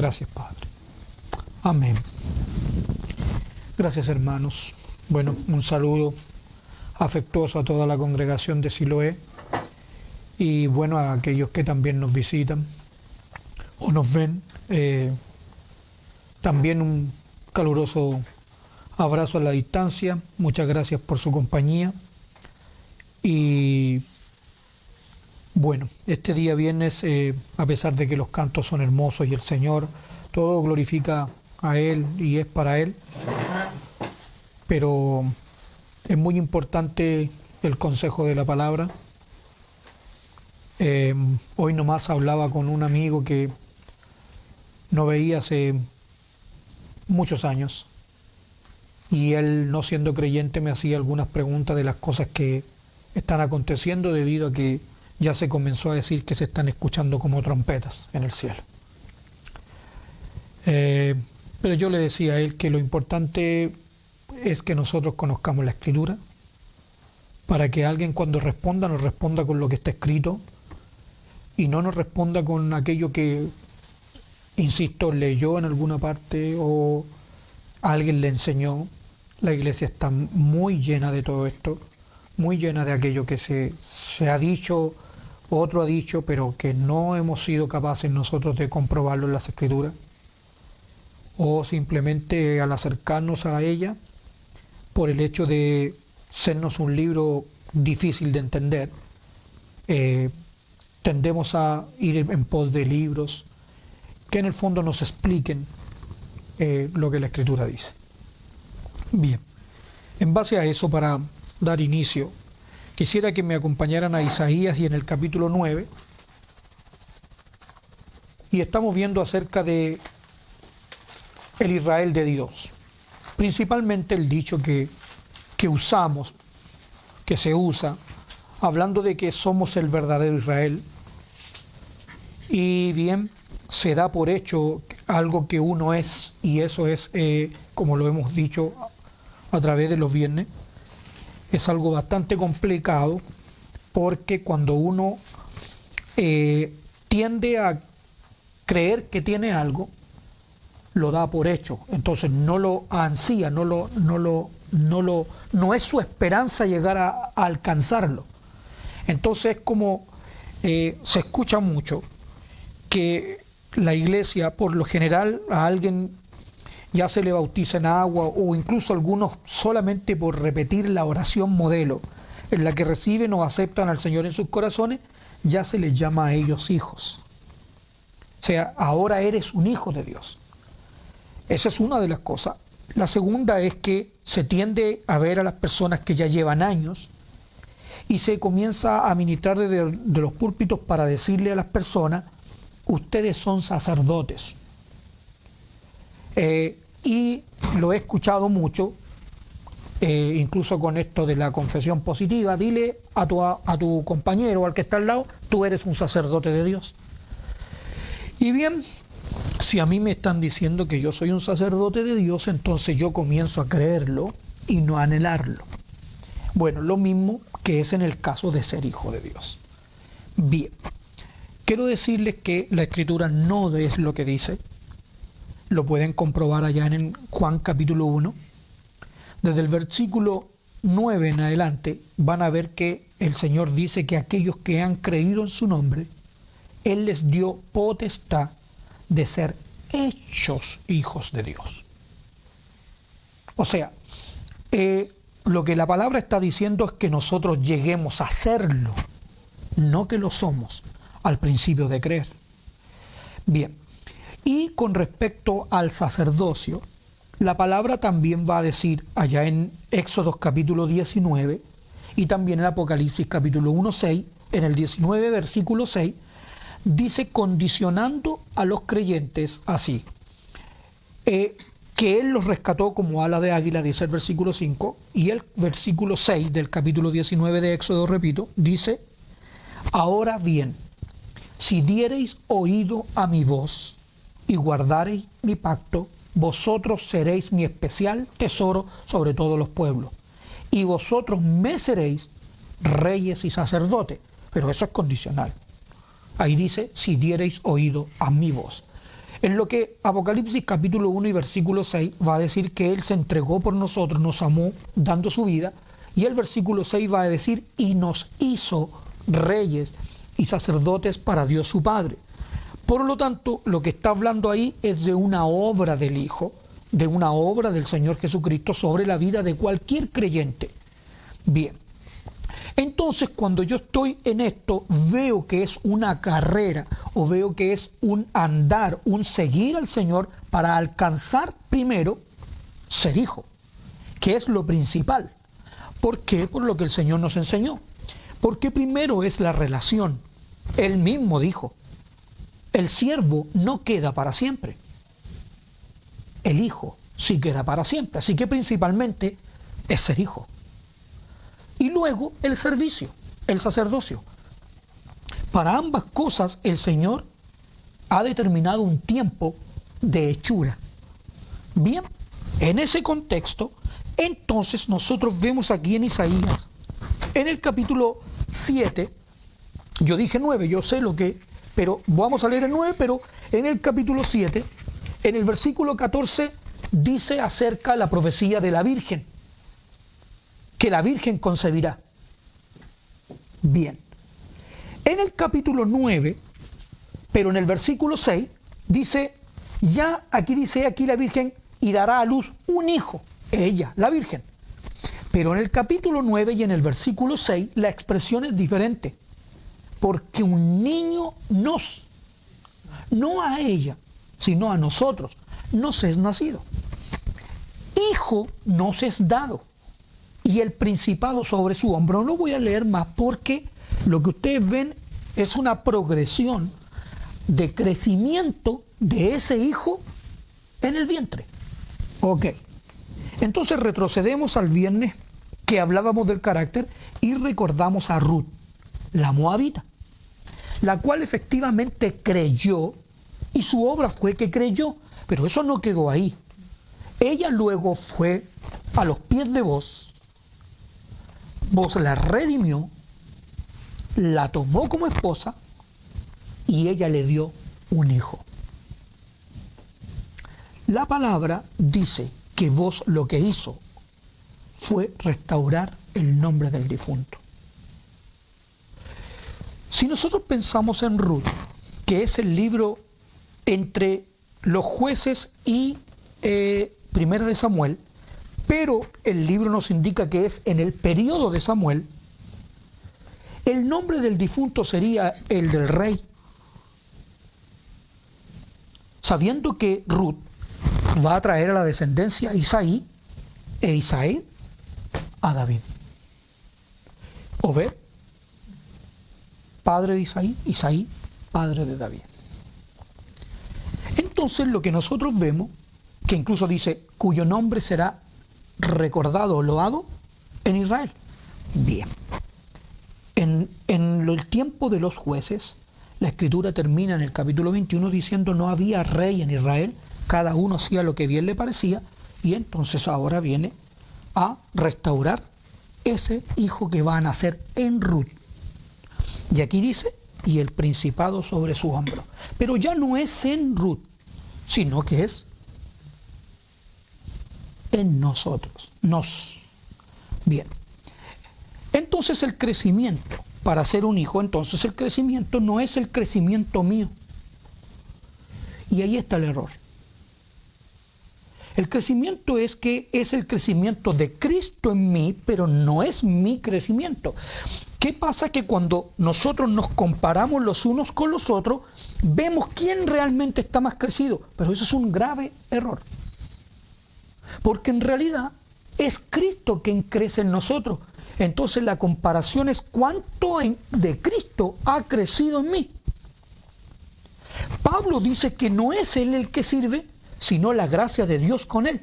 Gracias, Padre. Amén. Gracias, hermanos. Bueno, un saludo afectuoso a toda la congregación de Siloé y bueno, a aquellos que también nos visitan o nos ven. También un caluroso abrazo a la distancia. Muchas gracias por su compañía. Y bueno, este día viernes, a pesar de que los cantos son hermosos y el Señor todo glorifica a Él y es para Él, pero es muy importante el consejo de la palabra. Hoy nomás hablaba con un amigo que no veía hace muchos años y él, no siendo creyente, me hacía algunas preguntas de las cosas que están aconteciendo debido a que ya se comenzó a decir que se están escuchando como trompetas en el cielo. Pero yo le decía a él que lo importante es que nosotros conozcamos la Escritura para que alguien cuando responda nos responda con lo que está escrito y no nos responda con aquello que, insisto, leyó en alguna parte o alguien le enseñó. La iglesia está muy llena de todo esto, muy llena de aquello que se ha dicho, otro ha dicho, pero que no hemos sido capaces nosotros de comprobarlo en las Escrituras, o simplemente al acercarnos a ella, por el hecho de sernos un libro difícil de entender, tendemos a ir en pos de libros que en el fondo nos expliquen lo que la Escritura dice. Bien, en base a eso, para dar inicio, quisiera que me acompañaran a Isaías y en el capítulo 9, y estamos viendo acerca de el Israel de Dios, principalmente el dicho que usamos, que se usa, hablando de que somos el verdadero Israel. Y bien, se da por hecho algo que uno es, y eso es, como lo hemos dicho a través de los viernes, es algo bastante complicado, porque cuando uno tiende a creer que tiene algo, lo da por hecho, entonces no lo ansía, no es su esperanza llegar a alcanzarlo. Entonces, como se escucha mucho que la iglesia, por lo general, a alguien ya se le bautiza en agua, o incluso algunos solamente por repetir la oración modelo en la que reciben o aceptan al Señor en sus corazones, ya se les llama a ellos hijos. O sea, ahora eres un hijo de Dios. Esa es una de las cosas. La segunda es que se tiende a ver a las personas que ya llevan años y se comienza a ministrar de los púlpitos para decirle a las personas: ustedes son sacerdotes. Y lo he escuchado mucho, incluso con esto de la confesión positiva: dile a tu compañero o al que está al lado, tú eres un sacerdote de Dios. Y bien, si a mí me están diciendo que yo soy un sacerdote de Dios, entonces yo comienzo a creerlo y no a anhelarlo. Bueno, lo mismo que es en el caso de ser hijo de Dios. Bien, quiero decirles que la Escritura no es lo que dice. Lo pueden comprobar allá en Juan capítulo 1. Desde el versículo 9 en adelante van a ver que el Señor dice que aquellos que han creído en su nombre, Él les dio potestad de ser hechos hijos de Dios. O sea, lo que la palabra está diciendo es que nosotros lleguemos a serlo, no que lo somos al principio de creer. Bien, y con respecto al sacerdocio, la palabra también va a decir allá en Éxodo capítulo 19 y también en Apocalipsis capítulo 1:6, en el 19 versículo 6, dice, condicionando a los creyentes así, que Él los rescató como ala de águila, dice el versículo 5, y el versículo 6 del capítulo 19 de Éxodo, repito, dice: ahora bien, si diereis oído a mi voz y guardareis mi pacto, vosotros seréis mi especial tesoro sobre todos los pueblos, y vosotros me seréis reyes y sacerdotes. Pero eso es condicional. Ahí dice, si diereis oído a mi voz. En lo que Apocalipsis capítulo 1 y versículo 6 va a decir que Él se entregó por nosotros, nos amó dando su vida, y el versículo 6 va a decir, y nos hizo reyes y sacerdotes para Dios su Padre. Por lo tanto, lo que está hablando ahí es de una obra del Hijo, de una obra del Señor Jesucristo sobre la vida de cualquier creyente. Bien, entonces cuando yo estoy en esto, veo que es una carrera o veo que es un andar, un seguir al Señor para alcanzar primero ser hijo, que es lo principal. ¿Por qué? Por lo que el Señor nos enseñó. Porque primero es la relación. Él mismo dijo, el siervo no queda para siempre. El hijo sí queda para siempre. Así que principalmente es ser hijo. Y luego el servicio, el sacerdocio. Para ambas cosas el Señor ha determinado un tiempo de hechura. Bien, en ese contexto, entonces nosotros vemos aquí en Isaías, en el capítulo 7, yo dije 9, yo sé lo que, pero vamos a leer el 9, pero en el capítulo 7, en el versículo 14, dice acerca de la profecía de la Virgen, que la Virgen concebirá. Bien, en el capítulo 9, pero en el versículo 6, dice, ya aquí dice, aquí la Virgen y dará a luz un hijo, ella, la Virgen. Pero en el capítulo 9 y en el versículo 6 la expresión es diferente. Porque un niño nos, no a ella, sino a nosotros, nos es nacido. Hijo nos es dado. Y el principado sobre su hombro. No lo voy a leer más porque lo que ustedes ven es una progresión de crecimiento de ese hijo en el vientre. Ok. Entonces retrocedemos al viernes que hablábamos del carácter y recordamos a Ruth, la moabita, la cual efectivamente creyó y su obra fue que creyó, pero eso no quedó ahí. Ella luego fue a los pies de Booz, Booz la redimió, la tomó como esposa y ella le dio un hijo. La palabra dice que Booz lo que hizo fue restaurar el nombre del difunto. Si nosotros pensamos en Ruth, que es el libro entre los jueces y Primera de Samuel, pero el libro nos indica que es en el periodo de Samuel, el nombre del difunto sería el del rey. Sabiendo que Ruth va a traer a la descendencia a Isaí, e Isaí a David. Obed, padre de Isaí, Isaí, padre de David. Entonces lo que nosotros vemos, que incluso dice, cuyo nombre será recordado o loado en Israel. Bien. En el tiempo de los jueces, la escritura termina en el capítulo 21 diciendo no había rey en Israel, cada uno hacía lo que bien le parecía, y entonces ahora viene a restaurar ese hijo que va a nacer en Ruth. Y aquí dice, y el principado sobre su hombro. Pero ya no es en Ruth, sino que es en nosotros, nos. Bien. Entonces el crecimiento para ser un hijo, entonces el crecimiento no es el crecimiento mío. Y ahí está el error. El crecimiento es que es el crecimiento de Cristo en mí, pero no es mi crecimiento. ¿Qué pasa? Que cuando nosotros nos comparamos los unos con los otros, vemos quién realmente está más crecido. Pero eso es un grave error. Porque en realidad es Cristo quien crece en nosotros. Entonces la comparación es cuánto de Cristo ha crecido en mí. Pablo dice que no es Él el que sirve, sino la gracia de Dios con Él.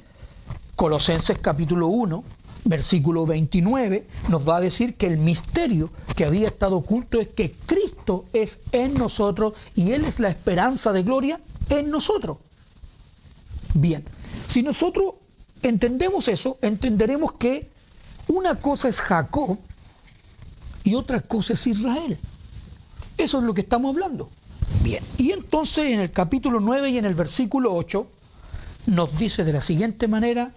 Colosenses capítulo 1, versículo 29, nos va a decir que el misterio que había estado oculto es que Cristo es en nosotros y Él es la esperanza de gloria en nosotros. Bien, si nosotros entendemos eso, entenderemos que una cosa es Jacob y otra cosa es Israel. Eso es lo que estamos hablando. Bien, y entonces en el capítulo 9 y en el versículo 8 nos dice de la siguiente manera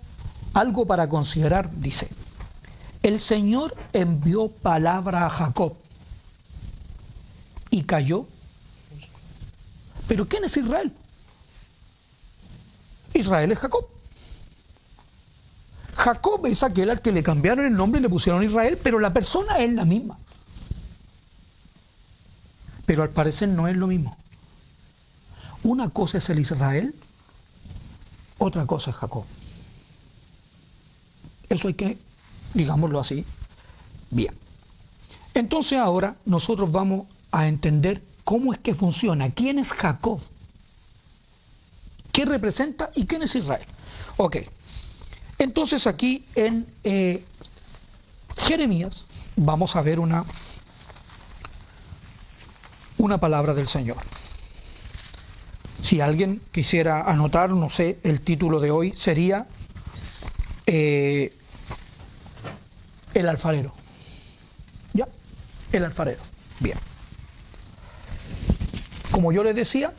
algo para considerar. Dice: el Señor envió palabra a Jacob y cayó. ¿Pero quién es Israel? Israel es Jacob. Jacob es aquel al que le cambiaron el nombre y le pusieron Israel, pero la persona es la misma. Pero al parecer no es lo mismo. Una cosa es el Israel, otra cosa es Jacob. Eso hay que, digámoslo así, bien. Entonces ahora nosotros vamos a entender cómo es que funciona, quién es Jacob, qué representa y quién es Israel. Ok, entonces aquí en Jeremías vamos a ver una palabra del Señor. Si alguien quisiera anotar, no sé, el título de hoy sería el alfarero. ¿Ya? El alfarero. Bien. Como yo les decía,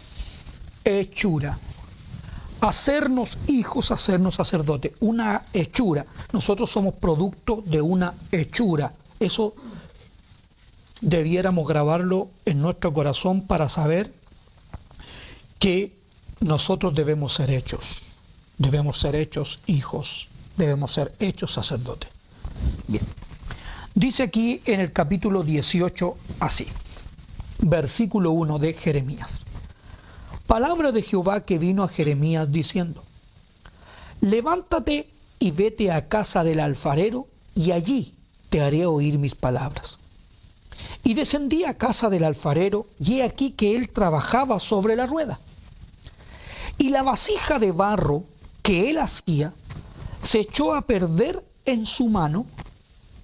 hechura. Hacernos hijos, hacernos sacerdotes. Una hechura. Nosotros somos producto de una hechura. Eso debiéramos grabarlo en nuestro corazón para saber que nosotros debemos ser hechos hijos, debemos ser hechos sacerdotes. Bien, dice aquí en el capítulo 18 así, versículo 1 de Jeremías: palabra de Jehová que vino a Jeremías diciendo: levántate y vete a casa del alfarero, y allí te haré oír mis palabras. Y descendí a casa del alfarero, y he aquí que él trabajaba sobre la rueda. Y la vasija de barro que él hacía se echó a perder en su mano,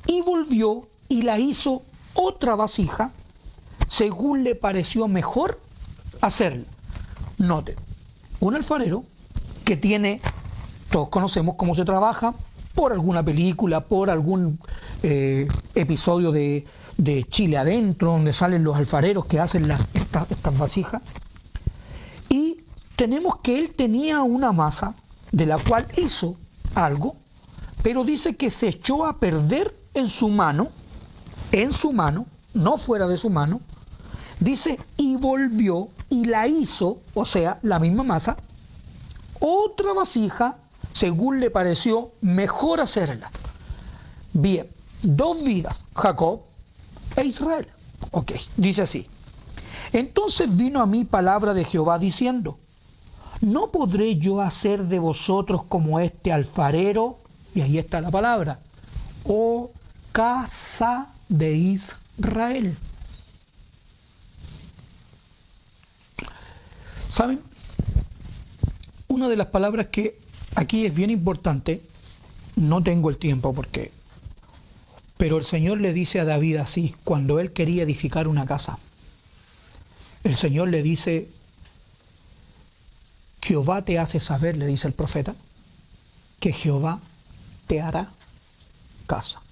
y volvió y la hizo otra vasija, según le pareció mejor hacerla. Note, un alfarero que tiene, todos conocemos cómo se trabaja, por alguna película, por algún episodio de Chile Adentro, donde salen los alfareros que hacen estas vasijas. Y tenemos que él tenía una masa de la cual hizo algo, pero dice que se echó a perder en su mano, no fuera de su mano. Dice, y volvió y la hizo, o sea, la misma masa, otra vasija, según le pareció mejor hacerla. Bien, dos vidas, Jacob e Israel. Ok, dice así: entonces vino a mí palabra de Jehová diciendo: ¿no podré yo hacer de vosotros como este alfarero? Y ahí está la palabra: oh casa de Israel. ¿Saben? Una de las palabras que aquí es bien importante, no tengo el tiempo pero el Señor le dice a David así, cuando él quería edificar una casa. El Señor le dice: Jehová te hace saber, le dice el profeta, que Jehová te hará casa.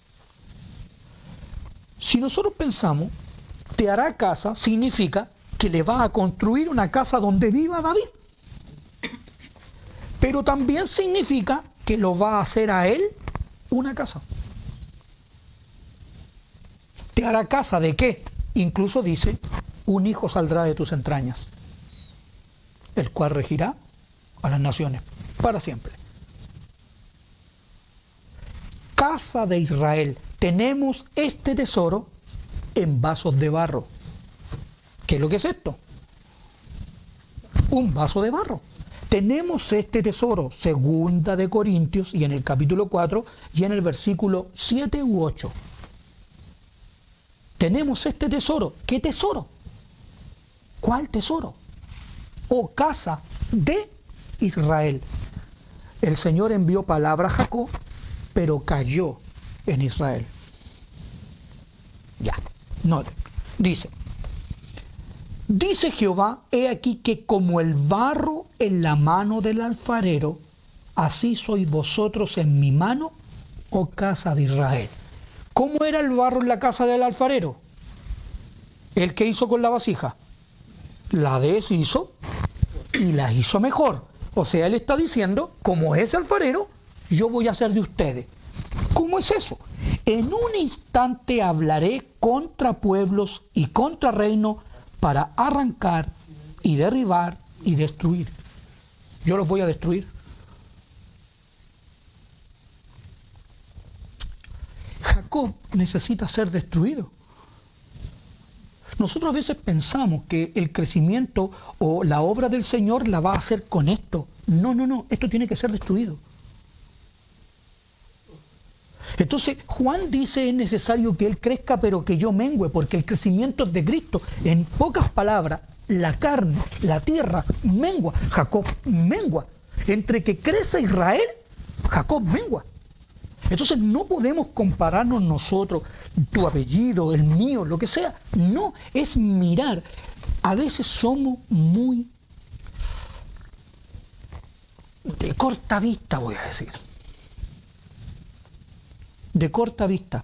Si nosotros pensamos, te hará casa significa que le va a construir una casa donde viva David. Pero también significa que lo va a hacer a él una casa. ¿Te hará casa de qué? Incluso dice: un hijo saldrá de tus entrañas, el cual regirá a las naciones para siempre. Casa de Israel. Tenemos este tesoro en vasos de barro. ¿Qué es lo que es esto? Un vaso de barro. Tenemos este tesoro, segunda de Corintios, y en el capítulo 4 y en el versículo 7 u 8. Tenemos este tesoro. ¿Qué tesoro? ¿Cuál tesoro? Oh casa de Israel. El Señor envió palabra a Jacob, pero cayó en Israel. Ya, no. Dice Jehová, he aquí que como el barro en la mano del alfarero, así sois vosotros en mi mano, oh casa de Israel. ¿Cómo era el barro en la casa del alfarero? ¿El que hizo con la vasija? la deshizo y la hizo mejor. O sea, él está diciendo, como es alfarero, yo voy a hacer de ustedes. ¿Cómo es eso? En un instante hablaré contra pueblos y contra reinos para arrancar y derribar y destruir. Yo los voy a destruir. Jacob necesita ser destruido. Nosotros a veces pensamos que el crecimiento o la obra del Señor la va a hacer con esto. No, esto tiene que ser destruido. Entonces Juan dice es necesario que Él crezca pero que yo mengüe, porque el crecimiento es de Cristo. En pocas palabras, la carne, la tierra mengua, Jacob mengua. Entre que crece Israel, Jacob mengua. Entonces no podemos compararnos nosotros, tu apellido, el mío, lo que sea. No, es mirar. A veces somos muy de corta vista, voy a decir. De corta vista.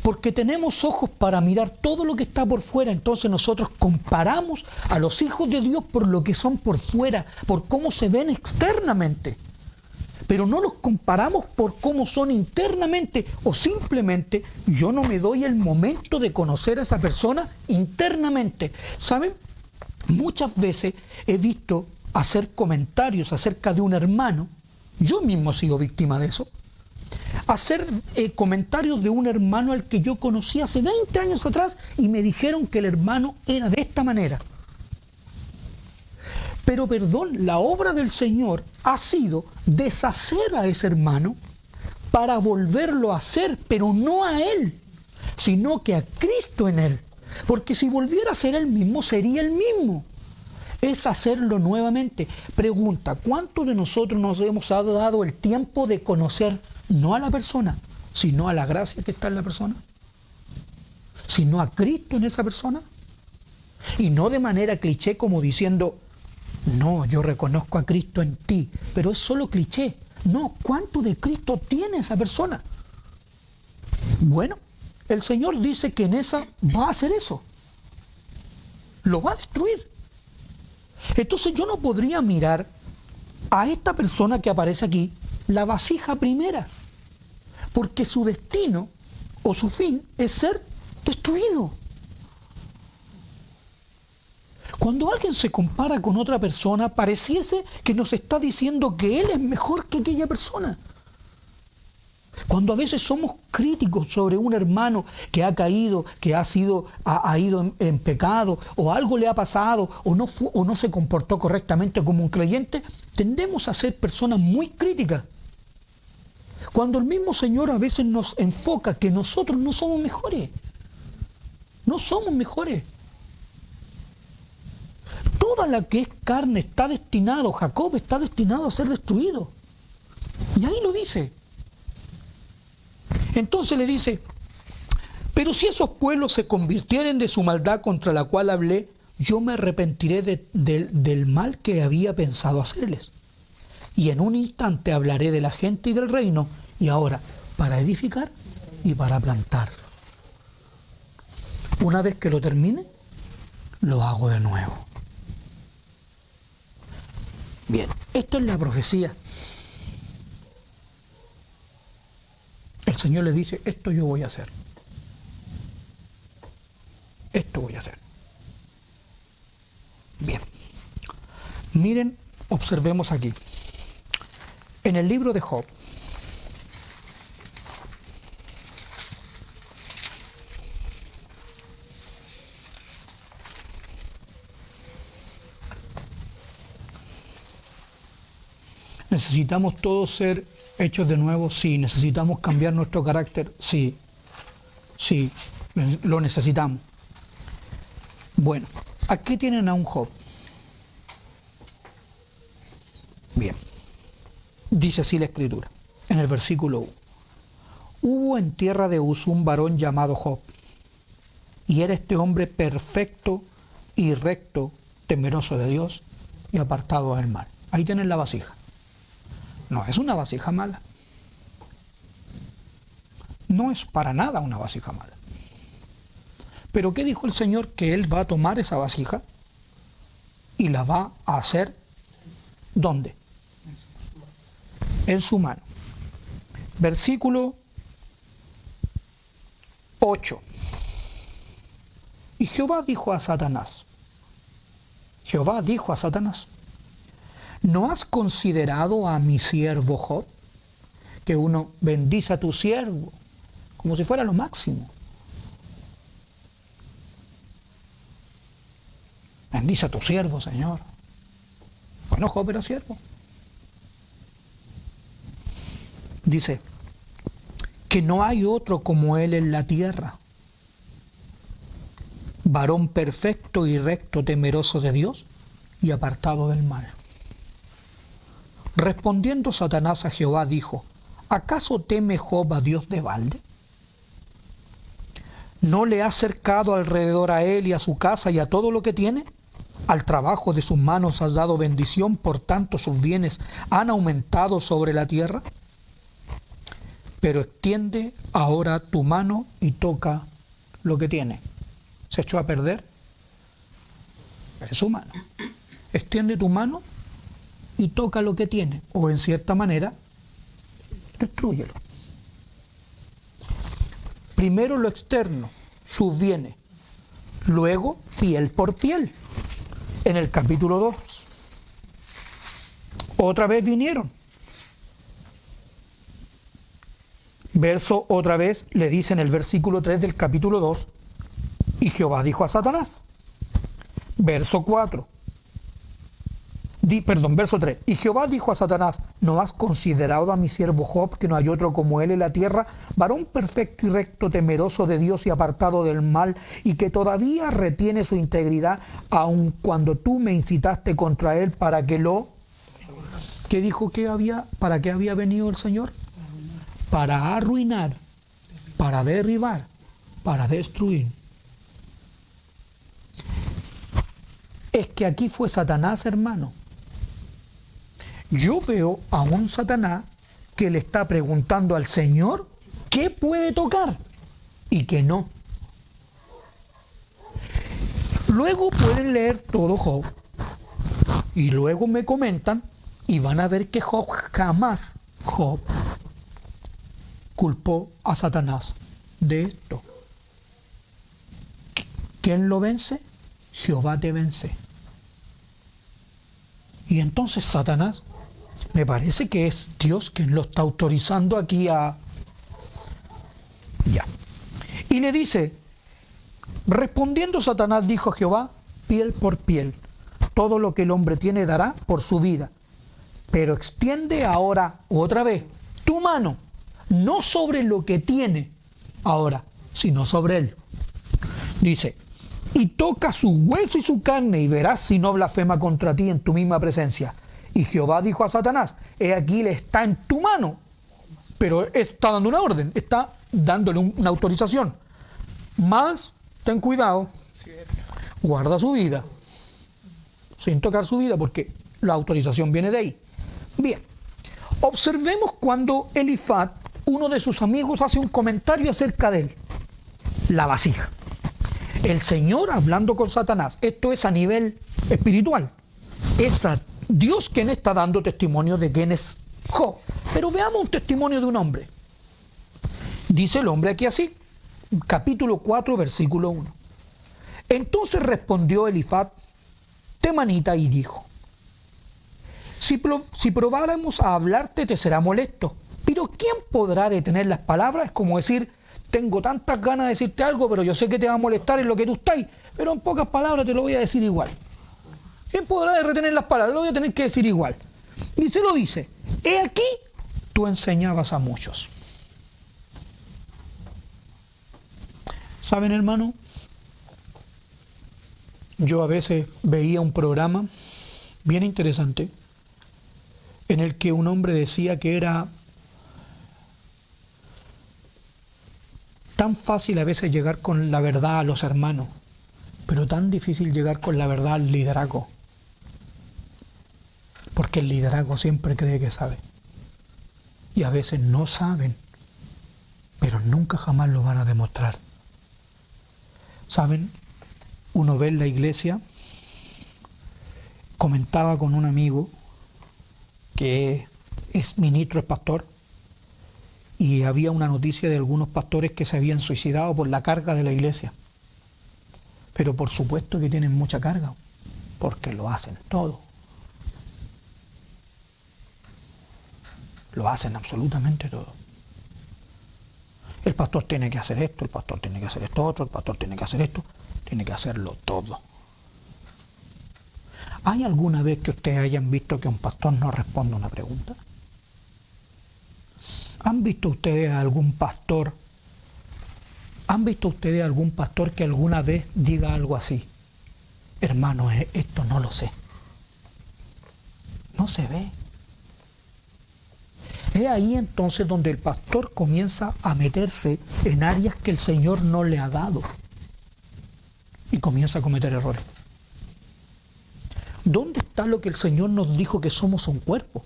Porque tenemos ojos para mirar todo lo que está por fuera. Entonces nosotros comparamos a los hijos de Dios por lo que son por fuera, por cómo se ven externamente. Pero no los comparamos por cómo son internamente, o simplemente yo no me doy el momento de conocer a esa persona internamente. ¿Saben? Muchas veces he visto hacer comentarios acerca de un hermano, yo mismo he sido víctima de eso, hacer comentarios de un hermano al que yo conocí hace 20 años atrás y me dijeron que el hermano era de esta manera. Pero perdón, la obra del Señor ha sido deshacer a ese hermano para volverlo a hacer, pero no a él, sino que a Cristo en él. Porque si volviera a ser él mismo, sería el mismo. Es hacerlo nuevamente. Pregunta, ¿cuántos de nosotros nos hemos dado el tiempo de conocer no a la persona, sino a la gracia que está en la persona? Sino a Cristo en esa persona. Y no de manera cliché como diciendo, no, yo reconozco a Cristo en ti, pero es solo cliché. No, ¿cuánto de Cristo tiene esa persona? Bueno, el Señor dice que en esa va a hacer eso. Lo va a destruir. Entonces yo no podría mirar a esta persona que aparece aquí, la vasija primera, porque su destino o su fin es ser destruido. Cuando alguien se compara con otra persona, pareciese que nos está diciendo que él es mejor que aquella persona. Cuando a veces somos críticos sobre un hermano que ha caído, que ha ido en pecado, o algo le ha pasado, o no se comportó correctamente como un creyente, tendemos a ser personas muy críticas. Cuando el mismo Señor a veces nos enfoca que nosotros no somos mejores. No somos mejores. Toda la que es carne está destinado, Jacob está destinado a ser destruido. Y ahí lo dice. Entonces le dice, pero si esos pueblos se convirtieren de su maldad contra la cual hablé, yo me arrepentiré del mal que había pensado hacerles. Y en un instante hablaré de la gente y del reino, y ahora para edificar y para plantar. Una vez que lo termine, lo hago de nuevo. Bien, esto es la profecía. El Señor le dice, esto yo voy a hacer. Esto voy a hacer. Bien. Miren, observemos aquí. En el libro de Job, ¿necesitamos todos ser hechos de nuevo? Sí. ¿Necesitamos cambiar nuestro carácter? Sí. Sí, lo necesitamos. Bueno, aquí tienen a un Job. Bien. Dice así la Escritura, en el versículo 1. Hubo en tierra de Uz un varón llamado Job, y era este hombre perfecto y recto, temeroso de Dios y apartado del mal. Ahí tienen la vasija. No es una vasija mala. No es para nada una vasija mala. Pero ¿qué dijo el Señor? Que Él va a tomar esa vasija y la va a hacer, ¿dónde? En su mano. Versículo 8. Y Jehová dijo a Satanás, ¿no has considerado a mi siervo Job? Que uno bendice a tu siervo como si fuera lo máximo. Bendice a tu siervo, Señor. Bueno, Job era siervo. Dice, que no hay otro como él en la tierra, varón perfecto y recto, temeroso de Dios y apartado del mal. Respondiendo Satanás a Jehová dijo, ¿acaso teme Job a Dios de balde? ¿No le has cercado alrededor a él y a su casa y a todo lo que tiene? Al trabajo de sus manos has dado bendición, por tanto sus bienes han aumentado sobre la tierra. Pero extiende ahora tu mano y toca lo que tiene. ¿Se echó a perder? Es su mano. Extiende tu mano y toca lo que tiene. O en cierta manera, destrúyelo. Primero lo externo, sus bienes. Luego, piel por piel. En el capítulo 2. Otra vez vinieron. Verso otra vez le dice en el versículo 3 del capítulo 2, y Jehová dijo a Satanás. Verso 4. Verso 3. Y Jehová dijo a Satanás, ¿no has considerado a mi siervo Job, que no hay otro como él en la tierra, varón perfecto y recto, temeroso de Dios y apartado del mal, y que todavía retiene su integridad, aun cuando tú me incitaste contra él para que lo... ¿Qué dijo que había? ¿Para qué había venido el Señor? Para arruinar, para derribar, para destruir. Es que aquí fue Satanás, hermano. Yo veo a un Satanás que le está preguntando al Señor qué puede tocar y qué no. Luego pueden leer todo Job y luego me comentan y van a ver que Job culpó a Satanás de esto. ¿Quién lo vence? Jehová te vence. Y entonces Satanás, me parece que es Dios quien lo está autorizando aquí a... Ya. Y le dice, respondiendo Satanás dijo a Jehová, piel por piel, todo lo que el hombre tiene dará por su vida. Pero extiende ahora, otra vez, tu mano, no sobre lo que tiene ahora, sino sobre él. Dice, y toca su hueso y su carne, y verás si no blasfema contra ti en tu misma presencia. Y Jehová dijo a Satanás, he aquí le está en tu mano, pero está dando una orden, está dándole una autorización. Más, ten cuidado, guarda su vida, sin tocar su vida, porque la autorización viene de ahí. Bien, observemos cuando Elifaz, uno de sus amigos, hace un comentario acerca de él, la vasija. El Señor hablando con Satanás, esto es a nivel espiritual, es a Dios quien está dando testimonio de quién es Job. Pero veamos un testimonio de un hombre. Dice el hombre aquí así, capítulo 4, versículo 1. Entonces respondió Elifaz temanita y dijo, si probáramos a hablarte te será molesto, pero ¿quién podrá detener las palabras? Es como decir, tengo tantas ganas de decirte algo, pero yo sé que te va a molestar en lo que tú estás, pero en pocas palabras te lo voy a decir igual. ¿Quién podrá retener las palabras? Lo voy a tener que decir igual. Y se lo dice, he aquí, tú enseñabas a muchos. ¿Saben, hermano? Yo a veces veía un programa bien interesante en el que un hombre decía que era tan fácil a veces llegar con la verdad a los hermanos, pero tan difícil llegar con la verdad al liderazgo. Porque el liderazgo siempre cree que sabe. Y a veces no saben, pero nunca jamás lo van a demostrar. ¿Saben? Uno ve en la iglesia comentaba con un amigo que es ministro, es pastor, y había una noticia de algunos pastores que se habían suicidado por la carga de la iglesia. Pero por supuesto que tienen mucha carga, porque lo hacen todo. Lo hacen absolutamente todo. El pastor tiene que hacer esto, el pastor tiene que hacer esto otro, el pastor tiene que hacer esto, tiene que hacerlo todo. ¿Hay alguna vez que ustedes hayan visto que un pastor no responde a una pregunta? ¿Han visto ustedes algún pastor que alguna vez diga algo así? Hermano, esto no lo sé. No se ve. Es ahí entonces donde el pastor comienza a meterse en áreas que el Señor no le ha dado y comienza a cometer errores. ¿Dónde está lo que el Señor nos dijo que somos un cuerpo?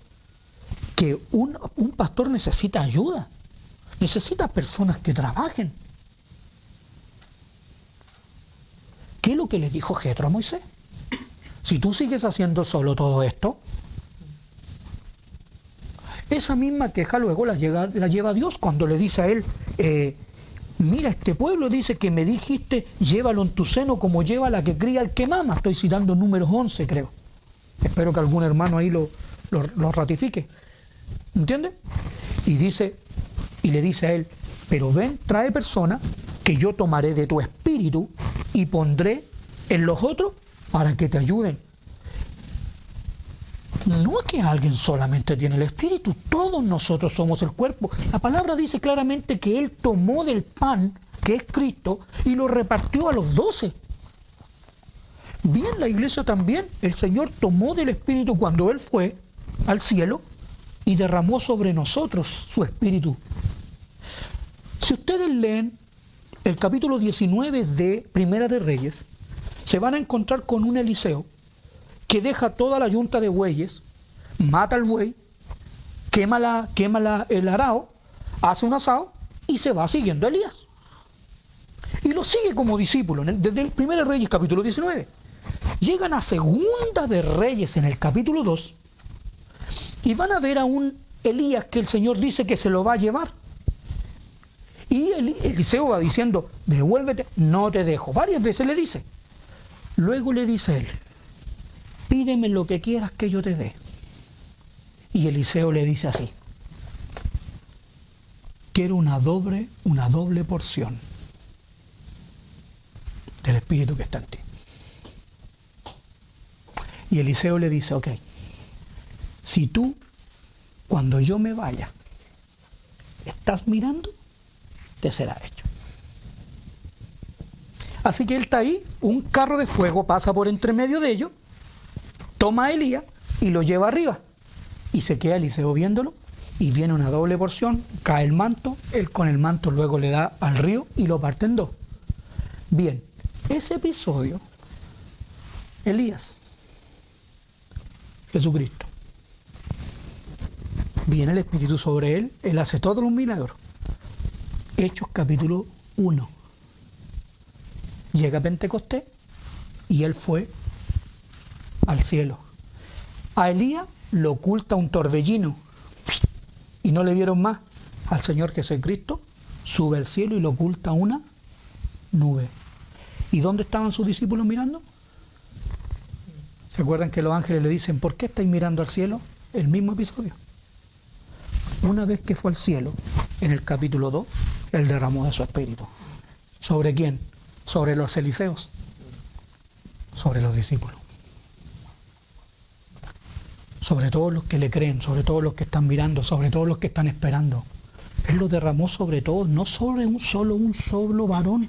Que un pastor necesita ayuda, necesita personas que trabajen. ¿Qué es lo que le dijo Jetro a Moisés? Si tú sigues haciendo solo todo esto, esa misma queja luego la lleva Dios cuando le dice a él, mira, este pueblo dice que me dijiste, llévalo en tu seno como lleva la que cría el que mama. Estoy citando Números 11, creo. Espero que algún hermano ahí lo ratifique. ¿Entiendes? Y le dice a él, pero ven, trae personas que yo tomaré de tu espíritu y pondré en los otros para que te ayuden. No es que alguien solamente tiene el espíritu, todos nosotros somos el cuerpo. La palabra dice claramente que Él tomó del pan, que es Cristo, y lo repartió a los 12. Bien, la iglesia también, el Señor tomó del espíritu cuando Él fue al cielo y derramó sobre nosotros su espíritu. Si ustedes leen el capítulo 19 de Primera de Reyes, se van a encontrar con un Eliseo que deja toda la yunta de bueyes, mata al buey, quema el arao, hace un asado y se va siguiendo a Elías. Y lo sigue como discípulo desde el Primera de Reyes, capítulo 19. Llegan a Segunda de Reyes en el capítulo 2 y van a ver a un Elías que el Señor dice que se lo va a llevar. Y Eliseo va diciendo, devuélvete, no te dejo. Varias veces le dice. Luego le dice él, pídeme lo que quieras que yo te dé. Y Eliseo le dice así, quiero una doble porción del espíritu que está en ti. Y Eliseo le dice, ok, si tú, cuando yo me vaya, estás mirando, te será hecho. Así que él está ahí, un carro de fuego pasa por entre medio de ellos, toma a Elías y lo lleva arriba. Y se queda Eliseo viéndolo y viene una doble porción, cae el manto, él con el manto luego le da al río y lo parte en dos. Bien, ese episodio, Elías, Jesucristo, viene el Espíritu sobre él, él hace todos los milagros. Hechos capítulo 1. Llega Pentecostés y él fue al cielo. A Elías lo oculta un torbellino y no le dieron más. Al Señor Jesucristo sube al cielo y lo oculta una nube. ¿Y dónde estaban sus discípulos mirando? ¿Se acuerdan que los ángeles le dicen, ¿por qué estáis mirando al cielo? El mismo episodio. Una vez que fue al cielo, en el capítulo 2, él derramó de su espíritu. ¿Sobre quién? Sobre los Eliseos, sobre los discípulos, sobre todos los que le creen, sobre todos los que están mirando, sobre todos los que están esperando. Él lo derramó sobre todos, no sobre un solo varón.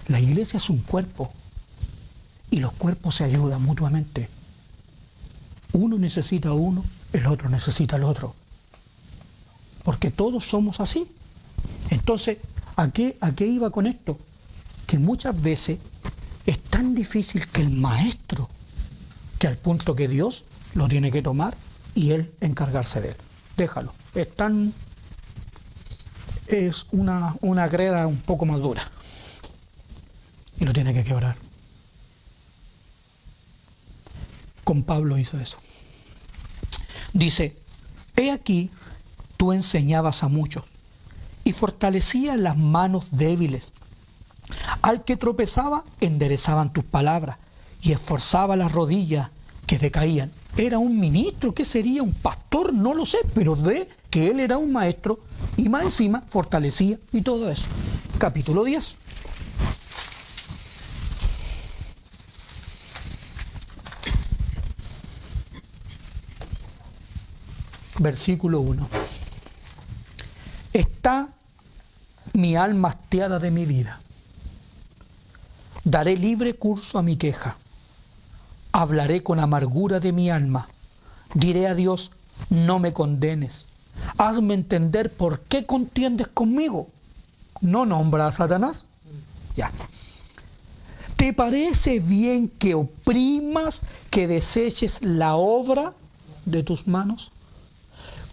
La iglesia es un cuerpo y los cuerpos se ayudan mutuamente. Uno necesita a uno, el otro necesita al otro, porque todos somos así. Entonces, ¿a qué iba con esto? Que muchas veces es tan difícil que el maestro, que al punto que Dios lo tiene que tomar y él encargarse de él. Déjalo. Es una greda un poco más dura y lo tiene que quebrar. Con Pablo hizo eso. Dice, he aquí, tú enseñabas a muchos y fortalecías las manos débiles. Al que tropezaba, enderezaban tus palabras y esforzaba las rodillas que decaían. Era un ministro, ¿qué sería? Un pastor, no lo sé, pero de que él era un maestro y más encima fortalecía y todo eso. Capítulo 10. Versículo 1. Está mi alma hastiada de mi vida. Daré libre curso a mi queja. Hablaré con amargura de mi alma. Diré a Dios, no me condenes. Hazme entender por qué contiendes conmigo. ¿No nombra a Satanás? Ya. ¿Te parece bien que oprimas, que deseches la obra de tus manos?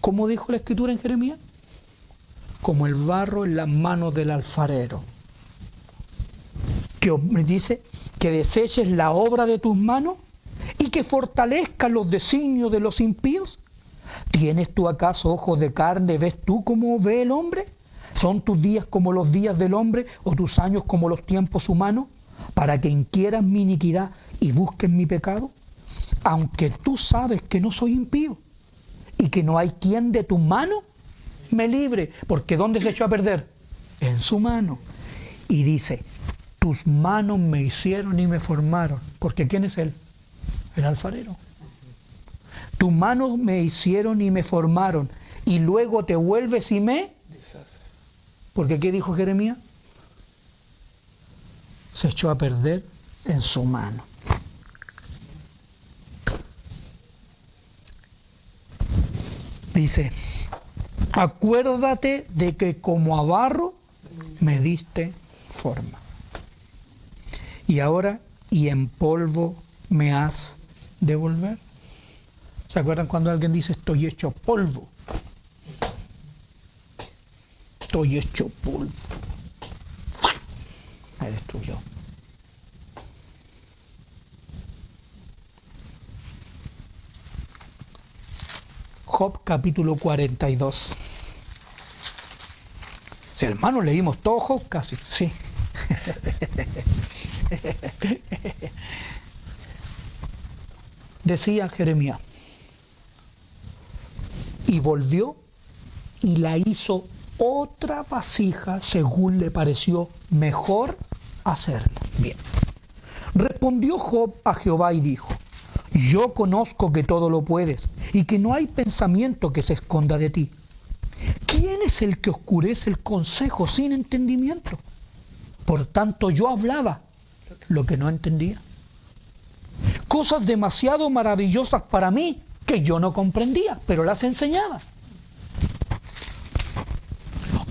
¿Cómo dijo la Escritura en Jeremías? Como el barro en las manos del alfarero. Que dice que deseches la obra de tus manos y que fortalezcas los designios de los impíos. ¿Tienes tú acaso ojos de carne? ¿Ves tú cómo ve el hombre? ¿Son tus días como los días del hombre o tus años como los tiempos humanos? Para que inquieras mi iniquidad y busques mi pecado. Aunque tú sabes que no soy impío y que no hay quien de tu mano me libre. Porque ¿dónde se echó a perder? En su mano. Y dice, tus manos me hicieron y me formaron. Porque ¿quién es él? El alfarero. Tus manos me hicieron y me formaron. Y luego te vuelves y me deshaces. Porque ¿qué dijo Jeremías? Se echó a perder en su mano. Dice, acuérdate de que como a barro me diste forma. Y ahora, y en polvo me has de volver. ¿Se acuerdan cuando alguien dice estoy hecho polvo? Estoy hecho polvo. Me destruyó. Job capítulo 42. Si hermanos leímos todo Job casi, sí. Decía Jeremías, y volvió y la hizo otra vasija según le pareció mejor hacerlo. Bien. Respondió Job a Jehová y dijo, yo conozco que todo lo puedes y que no hay pensamiento que se esconda de ti. ¿Quién es el que oscurece el consejo sin entendimiento? Por tanto yo hablaba lo que no entendía. Cosas demasiado maravillosas para mí que yo no comprendía, pero las enseñaba.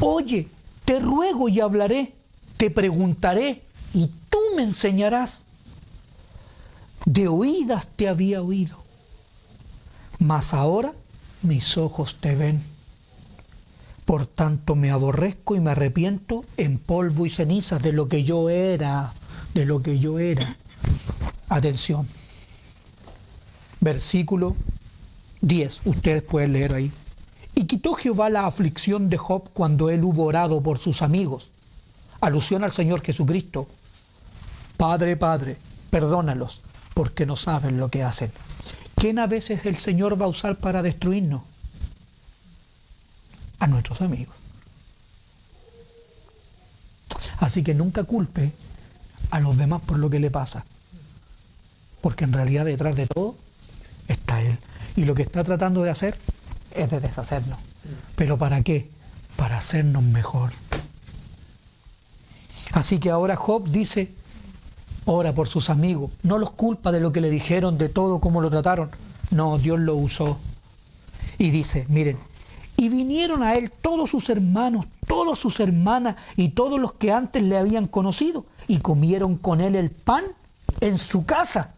Oye, te ruego y hablaré, te preguntaré y tú me enseñarás. De oídas te había oído, mas ahora mis ojos te ven. Por tanto me aborrezco y me arrepiento en polvo y ceniza de lo que yo era, de lo que yo era. Atención. Versículo 10, ustedes pueden leer ahí. Y quitó Jehová la aflicción de Job cuando él hubo orado por sus amigos. Alusión al Señor Jesucristo. Padre, Padre, perdónalos, porque no saben lo que hacen. ¿Quién a veces el Señor va a usar para destruirnos? A nuestros amigos. Así que nunca culpe a los demás por lo que le pasa. Porque en realidad detrás de todo está Él. Y lo que está tratando de hacer es de deshacernos. ¿Pero para qué? Para hacernos mejor. Así que ahora Job dice, ora por sus amigos. No los culpa de lo que le dijeron, de todo, cómo lo trataron. No, Dios lo usó. Y dice, miren, y vinieron a él todos sus hermanos, todas sus hermanas y todos los que antes le habían conocido y comieron con él el pan en su casa.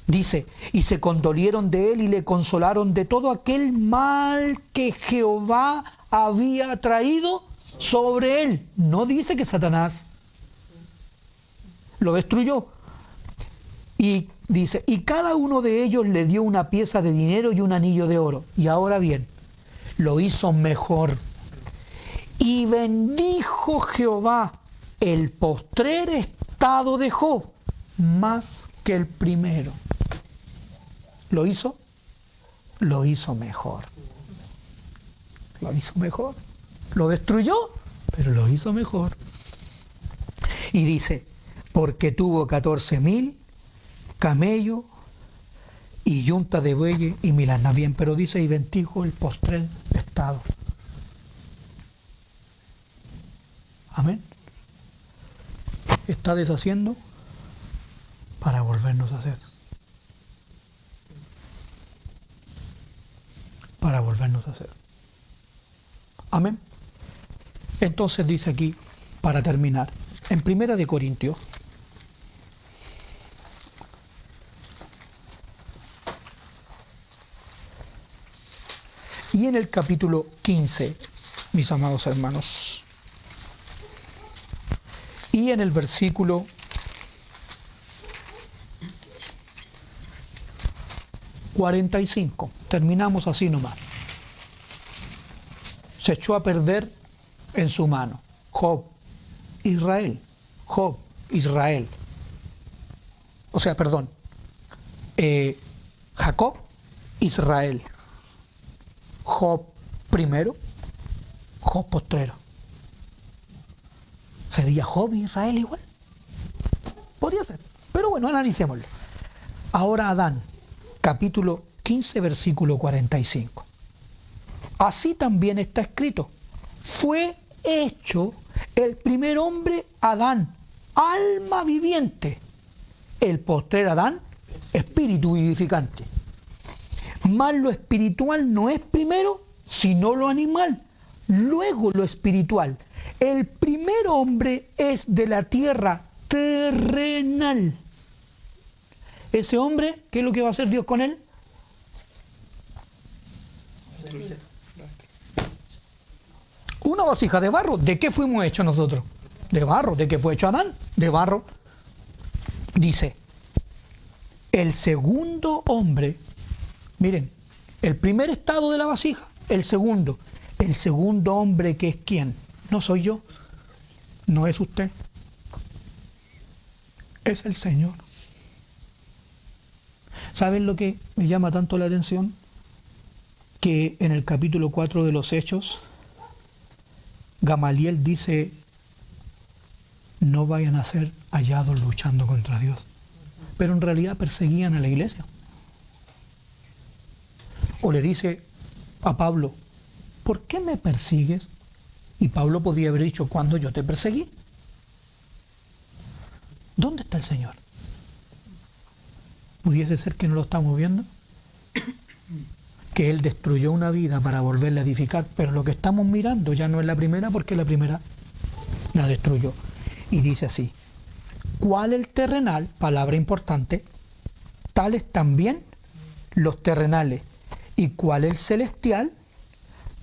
Dice, y se condolieron de él y le consolaron de todo aquel mal que Jehová había traído sobre él. No dice que Satanás lo destruyó. Y Dice, y cada uno de ellos le dio una pieza de dinero y un anillo de oro. Y ahora bien, lo hizo mejor. Y bendijo Jehová el postrer estado de Job más que el primero. ¿Lo hizo? Lo hizo mejor. Lo hizo mejor. Lo destruyó, pero lo hizo mejor. Y dice, porque tuvo 14,000 camellos y yunta de bueyes y 1,000 asnas. Bien, pero dice, y bendijo el postrer estado. Amén. Está deshaciendo para volvernos a hacer. Para volvernos a hacer. Amén. Entonces dice aquí, para terminar, en 1 de Corintios, y en el capítulo 15, mis amados hermanos, y en el versículo 45, terminamos así nomás. Se echó a perder en su mano. Job, Israel. Job, Israel. O sea, perdón. Jacob, Israel. Job primero, Job postrero. ¿Sería Job y Israel igual? Podría ser. Pero bueno, analicémoslo. Ahora Adán, capítulo 15, versículo 45. Así también está escrito. Fue hecho el primer hombre Adán, alma viviente. El postrer Adán, espíritu vivificante. Mas lo espiritual no es primero, sino lo animal. Luego lo espiritual. El primer hombre es de la tierra terrenal. Ese hombre, ¿qué es lo que va a hacer Dios con él? Una vasija de barro. ¿De qué fuimos hechos nosotros? De barro. ¿De qué fue hecho Adán? De barro. Dice, el segundo hombre, miren, el primer estado de la vasija, el segundo hombre, que es ¿quién? No soy yo, no es usted, es el Señor. ¿Saben lo que me llama tanto la atención? Que en el capítulo 4 de los Hechos, Gamaliel dice, no vayan a ser hallados luchando contra Dios. Pero en realidad perseguían a la iglesia. O le dice a Pablo, ¿por qué me persigues? Y Pablo podía haber dicho, ¿cuándo yo te perseguí? ¿Dónde está el Señor? ¿Pudiese ser que no lo estamos viendo? Que Él destruyó una vida para volverla a edificar, pero lo que estamos mirando ya no es la primera, porque la primera la destruyó. Y dice así, ¿cuál el terrenal? Palabra importante, tales también los terrenales. ¿Y cuál el celestial?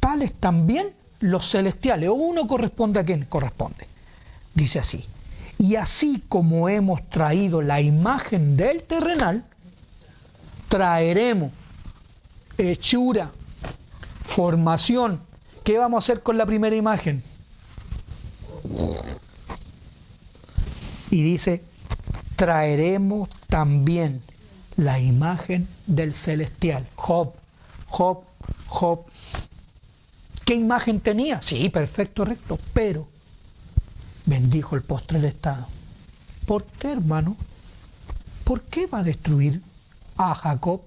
Tales también los celestiales. O uno corresponde a quien corresponde. Dice así, y así como hemos traído la imagen del terrenal, traeremos hechura, formación. ¿Qué vamos a hacer con la primera imagen? Y dice, traeremos también la imagen del celestial. Job. ¿Qué imagen tenía? Sí, perfecto, recto, pero bendijo el postrer estado. ¿Por qué, hermano? ¿Por qué va a destruir a Jacob?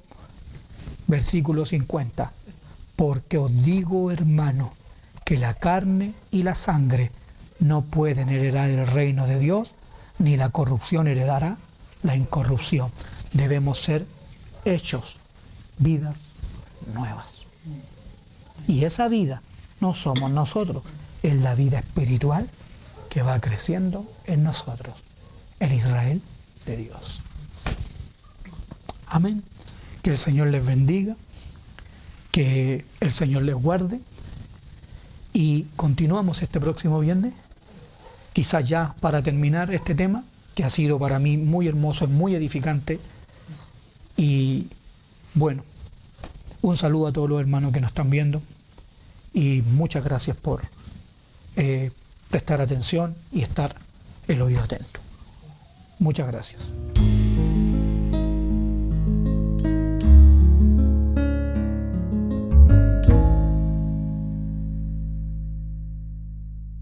Versículo 50. Porque os digo, hermano, que la carne y la sangre no pueden heredar el reino de Dios, ni la corrupción heredará la incorrupción. Debemos ser hechos vidas nuevas. Y esa vida no somos nosotros, es la vida espiritual que va creciendo en nosotros, el Israel de Dios. Amén. Que el Señor les bendiga, que el Señor les guarde, y continuamos este próximo viernes, quizás ya para terminar este tema, que ha sido para mí muy hermoso, muy edificante, Y bueno, un saludo a todos los hermanos que nos están viendo y muchas gracias por prestar atención y estar el oído atento. Muchas gracias.